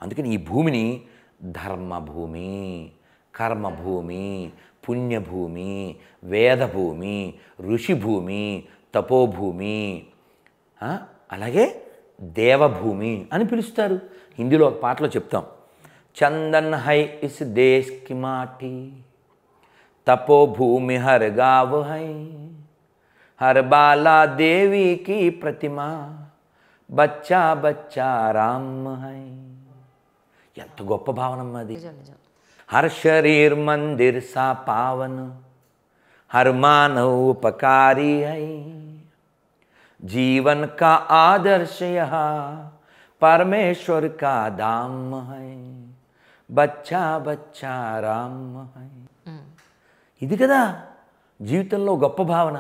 అందుకని ఈ భూమిని ధర్మభూమి, కర్మభూమి, పుణ్యభూమి, వేదభూమి, ఋషిభూమి, తపోభూమి, అలాగే దేవభూమి అని పిలుస్తారు. హిందీలో ఒక పాటలో చెప్తాం, చందన్ హై ఇస్ దేశ్ కి మాటి, తపోభూమి హర్ గావ్ హై, హర్ బాలా దేవి की प्रतिमा, బచ్చా బచ్చా రామ్ హై. ఎంత గొప్ప భావనమ్మా అది. హర్ శరీర్ మందిర్ సా పావన్, హర్ మానవ్ ఉపకారీ హై, జీవన్ కా ఆదర్శ యహా పరమేశ్వర్ కా ధామ్ హై, బచ్చా బచ్చా రామ్ హై. ఇది కదా జీవితంలో గొప్ప భావన,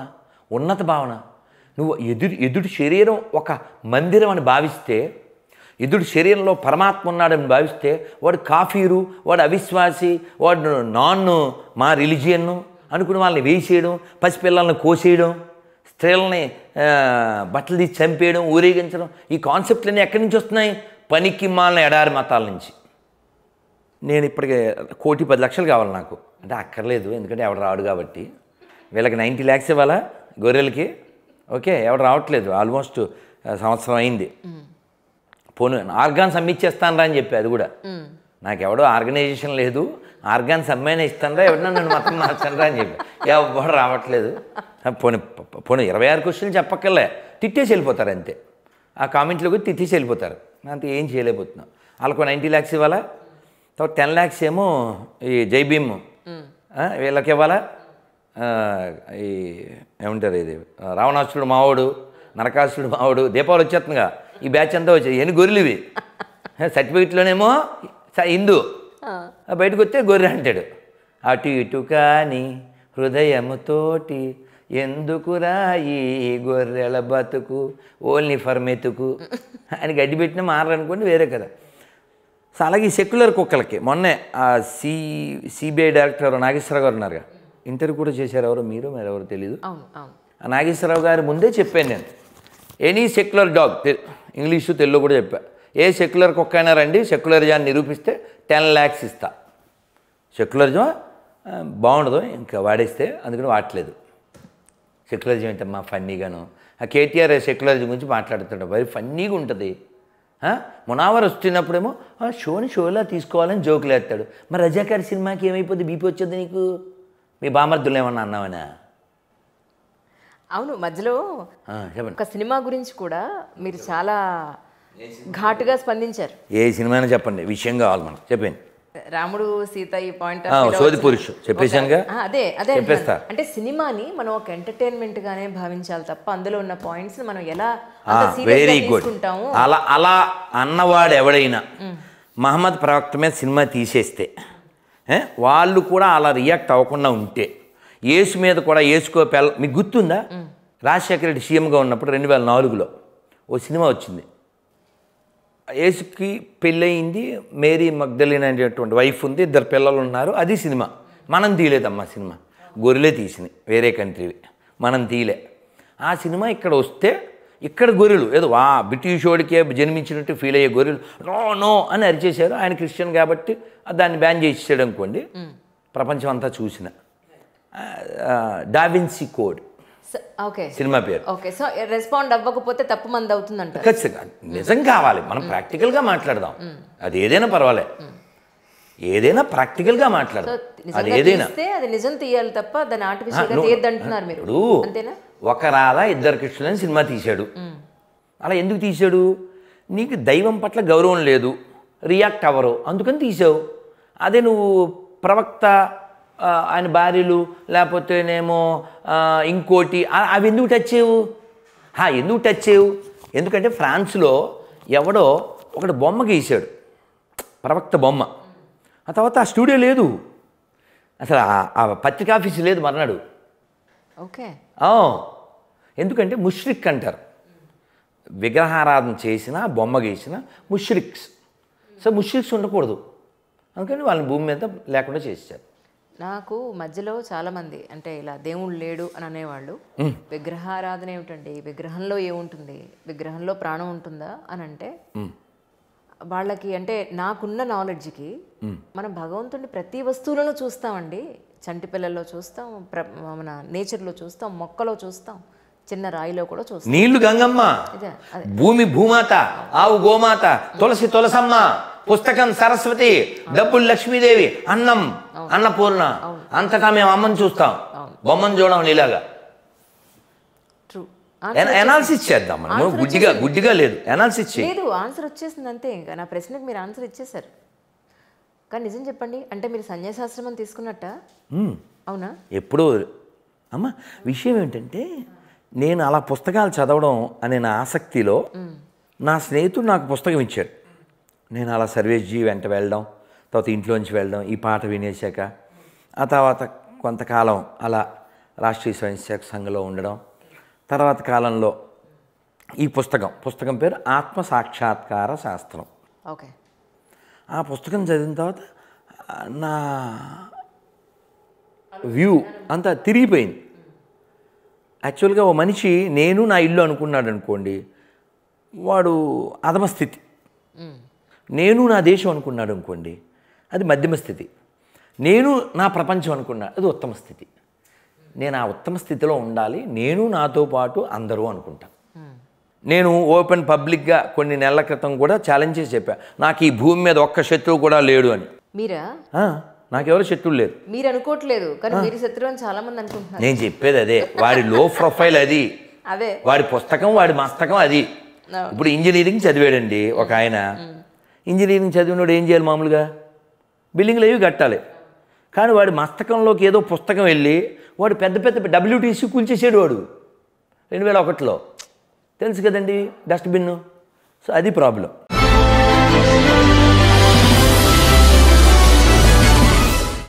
ఉన్నత భావన. నువ్వు ఎదుటి శరీరం ఒక మందిరం అని భావిస్తే, ఎదుటి శరీరంలో పరమాత్మ ఉన్నాడని భావిస్తే, వాడు కాఫీరు, వాడు అవిశ్వాసి, వాడు మా రిలీజియన్ను అనుకుని వాళ్ళని వేసేయడం, పసిపిల్లల్ని కోసేయడం, స్త్రీలని బట్టలు తీసి చంపేయడం, ఊరేగించడం, ఈ కాన్సెప్ట్లన్నీ ఎక్కడి నుంచి వస్తున్నాయి? పనికి మాలిన ఎడారి మతాల నుంచి. నేను ఇప్పటికే 1,10,00,000 కావాలి నాకు అంటే అక్కర్లేదు, ఎందుకంటే ఎవడు రాడు కాబట్టి. వీళ్ళకి 90 lakhs ఇవ్వాలా గొర్రెలకి? ఓకే, ఎవడు రావట్లేదు, ఆల్మోస్ట్ సంవత్సరం అయింది. పోను ఆర్గాన్స్ అమ్మిచ్చేస్తాను రా అని చెప్పి, అది కూడా నాకు ఎవడో ఆర్గనైజేషన్ లేదు, ఆర్గాన్స్ అమ్మాయినా ఇస్తాను రా, ఎవడన్నా నన్ను మతం మార్చాను రా అని చెప్పి ఎవడు రావట్లేదు. పోనీ 26 క్వశ్చన్లు చెప్పక్కర్లే, తిట్టేసి వెళ్ళిపోతారు అంతే. ఆ కామెంట్లోకి తిట్టేసి వెళ్ళిపోతారు, అంతే. ఏం చేయలేకపోతున్నాం. వాళ్ళకు 90 lakhs ఇవ్వాలా, తర్వాత 10 lakhs ఏమో ఈ జై భీమ్ వీళ్ళకి ఇవ్వాలా. ఈ ఏమంటారు, ఇది రావణాసురుడు మావాడు, నరకాసురుడు మావాడు. దీపావళి వచ్చేస్తుందిగా, ఈ బ్యాచ్ అంతా వచ్చాయి. ఎన్ని గొర్రెలు ఇవి? సర్టిఫికెట్లోనేమో హిందూ, బయటకు వస్తే గొర్రె అంటాడు. అటు ఇటు కానీ హృదయముతోటి ఎందుకురా ఈ గొర్రెల బతుకు, ఓన్లీ ఫర్ మెతుకు అని గడ్డి పెట్టినా మారనుకోండి, వేరే కదా. సో అలాగే ఈ సెక్యులర్ కుక్కలకి మొన్నే ఆ సిబిఐ డైరెక్టర్ నాగేశ్వరరావు గారు ఉన్నారుగా, ఇంటర్వ్యూ కూడా చేశారు. ఎవరో మీరు ఎవరు తెలియదు. ఆ నాగేశ్వరరావు గారి ముందే చెప్పాను నేను, any secular dog, English Telugu కూడా చెప్పా, ఏ సెక్యులర్ కుక్క అయినా రండి, సెక్యులరిజాన్ని నిరూపిస్తే 10 lakhs ఇస్తా. సెక్యులరిజం బాగుండదు ఇంకా వాడేస్తే, అందుకని వాడలేదు. సెక్యులరిజం ఏంటమ్మా ఫన్నీగాను. ఆ కేటీఆర్ సెక్యులరిజం గురించి మాట్లాడుతుంటాడు, మరి ఫన్నీగా ఉంటుంది. మునావర్ వస్తున్నప్పుడేమో షోలా తీసుకోవాలని జోకులు వేస్తాడు. మరి రజాకార్ సినిమాకి ఏమైపోద్ది, బీపీ వచ్చేది నీకు? మీ బామర్దులు ఏమన్నా అన్నావనా? అవును, మధ్యలో ఒక సినిమా గురించి కూడా మీరు చాలా ఘాటుగా స్పందించారు. ఏ సినిమా అయినా చెప్పండి, విషయం కావాలి మనకు. చెప్పండి. రాముడు సీత ఈ పాయింట్ సోది పురుషు చెప్పేశానుగా. అదే అంటే సినిమాని మనం ఒక ఎంటర్టైన్మెంట్ గానే భావించాలి తప్ప అందులో ఉన్న పాయింట్స్ మనం ఎలా వెరీ గుడ్ అలా అన్నవాడు ఎవడైనా మహమ్మద్ ప్రవక్త మీద సినిమా తీసేస్తే వాళ్ళు కూడా అలా రియాక్ట్ అవ్వకుండా ఉంటే, యేసు మీద కూడా యేసుకో మీకు గుర్తుందా? రాజశేఖర రెడ్డి సీఎంగా ఉన్నప్పుడు 2004లో ఓ సినిమా వచ్చింది. యేసుకి పెళ్ళయింది, మేరీ మగ్దలిన్ అనేటువంటి వైఫ్ ఉంది, 2 పిల్లలు ఉన్నారు. అది సినిమా. మనం తీయలేదమ్మా సినిమా, గొర్రెలే తీసినాయి, వేరే కంట్రీవి, మనం తీయలే. ఆ సినిమా ఇక్కడ వస్తే ఇక్కడ గొర్రెలు ఏదో బ్రిటిష్ వాడికే జన్మించినట్టు ఫీల్ అయ్యే గొర్రెలు నో అని అరిచేశారు. ఆయన క్రిస్టియన్ కాబట్టి దాన్ని బ్యాన్ చేసేసాడు అనుకోండి. ప్రపంచం అంతా చూసిన డావిన్సీ కోడ్ సినిమా పేరు. సో రెస్పాండ్ అవ్వకపోతే తప్పు మంది అవుతుందంట. ఖచ్చితంగా నిజం కావాలి, మనం ప్రాక్టికల్గా మాట్లాడదాం. అది ఏదైనా పర్వాలే, ఏదైనా ప్రాక్టికల్గా మాట్లాడదాం. అది ఏదైనా అది నిజం తీయాలి తప్ప దాన్ని ఆర్టిఫిషియల్గా తీయద్దంటున్నారు మీరు. అంతేనా? ఒక రాధా 2 కృష్ణులని సినిమా తీశాడు. అలా ఎందుకు తీశాడు? నీకు దైవం పట్ల గౌరవం లేదు, రియాక్ట్ అవ్వరు, అందుకని తీసావు. అదే నువ్వు ప్రవక్త, ఆయన భార్యలు, లేకపోతేనేమో ఇంకోటి, అవి ఎందుకు టచ్ చేయవు? ఎందుకు టచ్ చేయవు? ఎందుకంటే ఫ్రాన్స్లో ఎవడో ఒకటి బొమ్మ గీశాడు, ప్రవక్త బొమ్మ. ఆ తర్వాత ఆ స్టూడియో లేదు, అసలు ఆ పత్రికా ఆఫీసు లేదు మర్నాడు. ఓకే, ఎందుకంటే ముష్రిక్ అంటారు, విగ్రహారాధన చేసిన బొమ్మ గీసిన ముష్రిక్స్. సో ముష్రిక్స్ ఉండకూడదు, అందుకని వాళ్ళని భూమి మీద లేకుండా చేశారు. నాకు మధ్యలో చాలామంది అంటే ఇలా దేవుడు లేడు అని అనేవాళ్ళు, విగ్రహారాధన ఏమిటండి, విగ్రహంలో ఏముంటుంది, విగ్రహంలో ప్రాణం ఉంటుందా అని అంటే వాళ్ళకి అంటే నాకున్న నాలెడ్జ్కి మనం భగవంతుడిని ప్రతి వస్తువులను చూస్తామండి. చంటి పిల్లల్లో చూస్తాం, మన నేచర్లో చూస్తాం, మొక్కలో చూస్తాం, చిన్న రాయిలో కూడా చూస్తాం. నీళ్లు గంగమ్మ, భూమి భూమాత, ఆవు గోమాత, తులసి తులసమ్మ, పుస్తకం సరస్వతి, డబ్బులు లక్ష్మీదేవి, అన్నం అన్నపూర్ణ. అంతటా మేము అమ్మని చూస్తాం, బొమ్మను చూడం ఇలాగా. ఎనాలిసిస్ చేద్దాం మనం, గుడ్డిగా లేదు, ఎనాలిసిస్ లేదు. ఆన్సర్ వచ్చేసింది అంతే. ఇంకా నా ప్రశ్నకు మీరు ఆన్సర్ ఇచ్చేసారు. కానీ నిజం చెప్పండి, అంటే మీరు సన్యాసాశ్రమం తీసుకున్నట్ట? అవునా? ఎప్పుడో అమ్మ. విషయం ఏంటంటే నేను అలా పుస్తకాలు చదవడం అనే నా ఆసక్తిలో నా స్నేహితుడు నాకు పుస్తకం ఇచ్చాడు. నేను అలా సర్వేశ్జీ వెంట వెళ్ళడం, తర్వాత ఇంట్లోంచి వెళ్ళడం, ఈ పాట వినేశాక ఆ తర్వాత కొంతకాలం అలా రాష్ట్రీయ స్వయం సేవక సంఘంలో ఉండడం, తర్వాత కాలంలో ఈ పుస్తకం పేరు ఆత్మ సాక్షాత్కార శాస్త్రం. ఓకే. ఆ పుస్తకం చదివిన తర్వాత నా వ్యూ అంతా తిరిగిపోయింది. యాక్చువల్గా ఓ మనిషి నేను నా ఇల్లు అనుకున్నాడు అనుకోండి, వాడు అధమ స్థితి. నేను నా దేశం అనుకున్నాడు అనుకోండి, అది మధ్యమ స్థితి. నేను నా ప్రపంచం అనుకున్నాడు, అది ఉత్తమ స్థితి. నేను ఆ ఉత్తమ స్థితిలో ఉండాలి, నేను నాతో పాటు అందరూ అనుకుంటాను. నేను ఓపెన్ పబ్లిక్గా కొన్ని నెలల క్రితం కూడా ఛాలెంజ్ చేసి చెప్పా, నాకు ఈ భూమి మీద ఒక్క శత్రువు కూడా లేడు అని. మీరా? నాకెవరు శత్రువు లేరు. మీరు అనుకోవట్లేదు, కానీ మీరు శత్రువు అని చాలా మంది అనుకుంటున్నారు. నేను చెప్పేది అదే, వాడి లో ప్రొఫైల్ అది, అదే వాడి పుస్తకం, వాడి మస్తకం అది. ఇప్పుడు ఇంజనీరింగ్ చదివాడండి ఒక ఆయన. ఇంజనీరింగ్ చదివినోడు ఏం చేయాలి? మామూలుగా బిల్డింగ్లు అవి కట్టాలి. కానీ వాడి మస్తకంలోకి ఏదో పుస్తకం వెళ్ళి వాడు పెద్ద పెద్ద WTC కూల్చేసాడు వాడు 2001లో. తెలుసు కదండి, డస్ట్బిన్. సో అది ప్రాబ్లం.